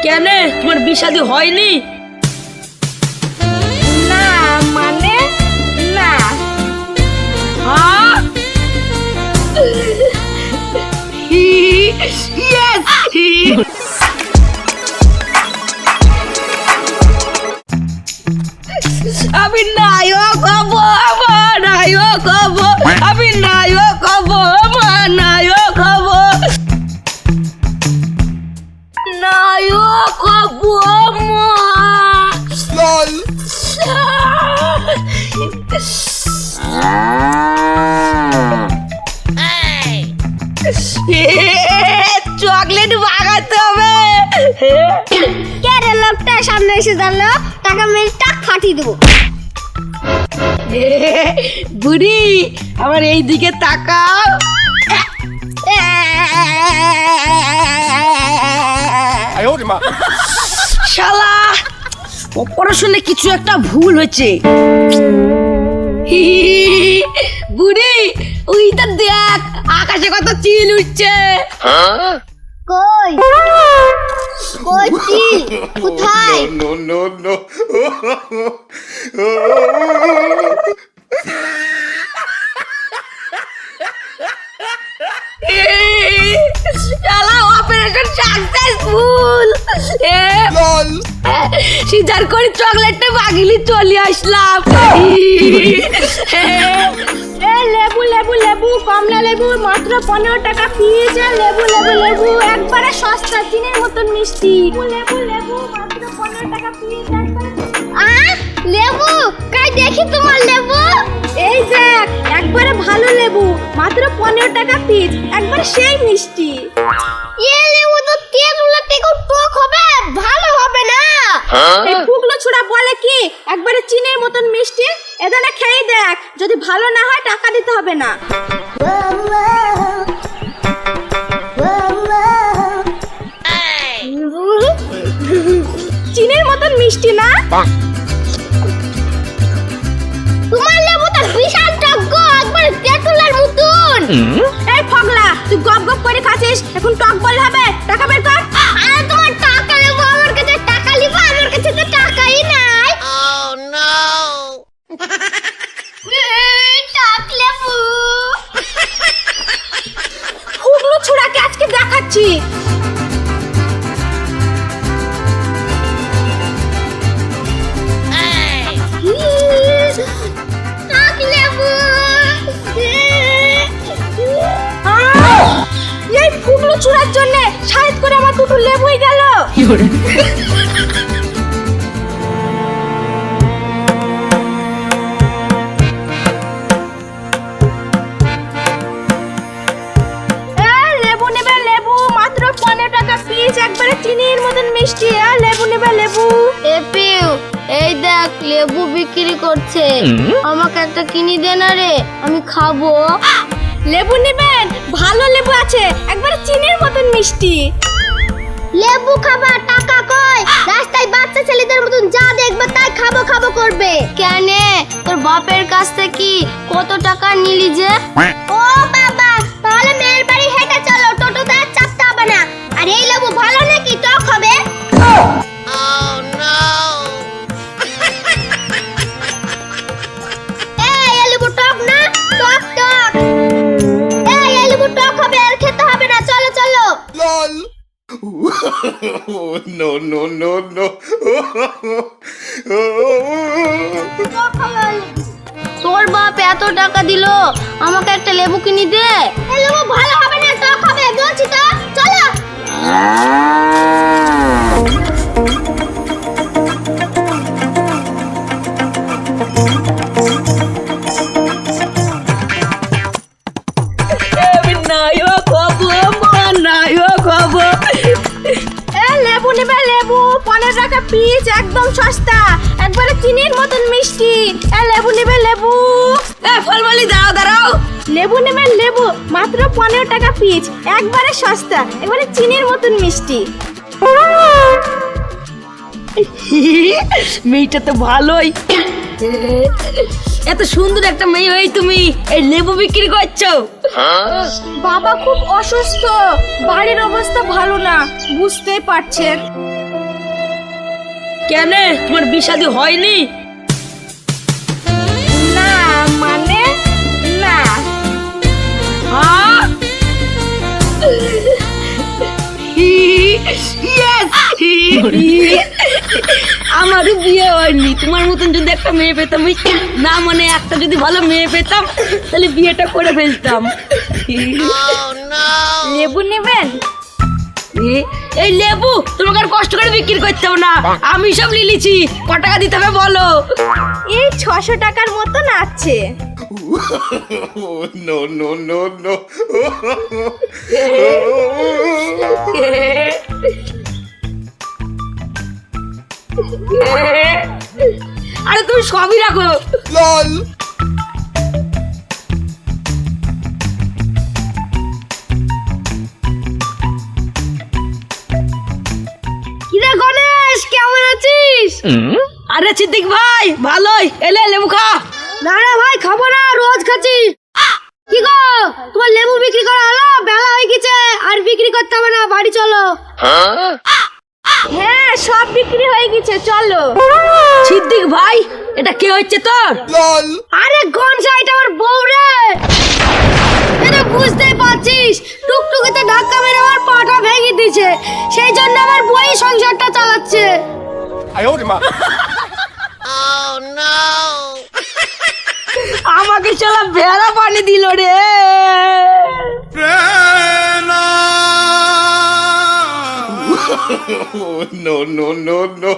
কেন তোমার বিয়ে শাদী হয়নি? না মানে না। হ্যাঁ ইয়েস। আমি নায়ক হব, আমার নায়ক হব, আমি নায়ক হব, আমার নায়ক হব, নায়ক হব আমার। চকলেট বাগাতে হবে। কে রে লোকটা সামনে এসে দাঁড়ালো, টাকা মেরে টাক ফাটিয়ে দেবো। বুড়ি আমার এই দিকে তাকাও। শালা অপারেশনে কিছু একটা ভুল হয়েছে। বুড়ি ওইটা দেখ আকাশে কত চিল উঠছে। কই কই চিল কোথায়? No. শালা অপারেশন সাকসেসফুল। সিজার করে চকলেটটা বাগিলি চলে আসলাম। লেবু লেবু লেবু কমলা লেবু মাত্র 15 টাকা পিস। লেবু লেবু লেবু একবারে সস্তা, চিনের মতন মিষ্টি। লেবু লেবু মাত্র 15 টাকা পিস। লেবু কাই দেখি তোমার লেবু। এই দেখ একবারে ভালো লেবু, মাত্র 15 টাকা পিস, একবারে সেই মিষ্টি। এ লেবু তো তেলগুলো থেকে টক হবে, ভালো হবে না। এই ফুগলো ছুড়া বলে কি একবারে চিনের মতন মিষ্টি, এদানে খেয়ে দেখ, যদি ভালো না হয় টাকা দিতে হবে না। চিনের মতন মিষ্টি না? তোমার লেবুটা বিশাল টক গো, একবারে তেঁতুলের মতন। এই ফগলা তুই গপ গপ করে খাচ্ছিস, এখন টক বল হবে, টাকা বের কর। আরে তোমার টাকা লেবু, আমার কাছে টাকা লিবা, আমার কাছে তো টাকাই নাই। Oh no টাক লেবু। ফুগলো ছুড়াকে আজকে দেখাচ্ছি। এই ফুগলো ছুড়ার জন্য সাইড করে আমার দুটো লেবুই গেল। লেবু নেবে লেবু, মাত্র 15 টাকা পিস, একবারে চিনির মতন মিষ্টি। লেবু নেবে লেবু। এপিউ এই দেখ লেবু বিক্রি করছে, আমাকে একটা কিনে দে না রে, আমি খাবো। লেবু নেবেন? ভালো লেবু আছে, একবারে চিনির মতন মিষ্টি। লেবু খাবা, টাকা কই? রাস্তায় বাচ্চা ছেলেদের মতন যা দেখবে তাই খাবো খাবো করবে। কেন তোর বাপের কাছ থেকে কত টাকা নিলি যে? ও বাবা, তাহলে মেয়ের বাড়ি হেঁটে চলো, টোটোতে আর চাপতে হবে না। আর এই লেবু ভালো নাকি টক হবে? এই লেবু টক না? টক টক। এই লেবু টক হবে, আর খেতে হবে না, চলো চলো। No. তোর বাপ এত টাকা দিলো, আমাকে একটা লেবু কিনে দে। এই লেবু ভালো হবে না, টক হবে, বলছি তো, চলো। নায়ক হব, আমার নায়ক হব। লেবু নেবে লেবু, 15 টাকা পিস, একদম সস্তা, একবারে চিনির মতন মিষ্টি। লেবু নেবে লেবু। ফলমালি দাঁড়াও দাঁড়াও। লেবু নেবে লেবু, মাত্র 15 টাকা পিস, একবারে সস্তা, একবারে চিনির মতন মিষ্টি। মেয়েটা তো ভালোই। এত সুন্দর একটা মেয়ে হয়ে তুমি এই লেবু বিক্রি করছো? বাবা খুব অসুস্থ, বাড়ির অবস্থা ভালো না, বুঝতেই পারছেন। কেন তোমার বিয়ে শাদী হয়নি? না মানে না। হ্যাঁ? Yes! আমারও বিয়ে হয়নি। তোমার মতন যদি একটা মেয়ে পেতাম, না মানে একটা যদি ভালো মেয়ে পেতাম তাহলে বিয়েটা করে ফেলতাম। লেবু নেবেন? এই লেবু তোমাকে আর কষ্ট করে বিক্রি করতে হবে না, আমি সব লিলিছি। ক টাকা দিতে হবে বলো? এই 600 টাকার মতন আছে। No, no, no, no. আরে তুমি সবই রাখো। LOL. কিরে গণেশ, কেমন আছিস? আরে সিদ্দিক ভাই ভালোই, এলে লেবু খা। না রে ভাই, খাবো না, রোজ খাচ্ছি। কি গো, তোমার লেবু বিক্রি করা হলো? বেলা হয়ে গেছে, আর বিক্রি করতে হবে না, বাড়ি চলো। হ্যাঁ সব বিক্রি হয়ে গেছে, চলো। সিদ্দিক ভাই এটা কে হচ্ছে তোর? LOL. আরে গনসা, এটা আমার বউ রে। এটা বুঝতেই পারছিস, টুকটুকিতে ধাক্কা মেরে আমার পাটা ভেঙে দিয়েছে, সেই জন্য আমার বই সংসারটা চালাচ্ছে। আমাকে চলা ভেড়া পানি দিল রে। No, no, no, no.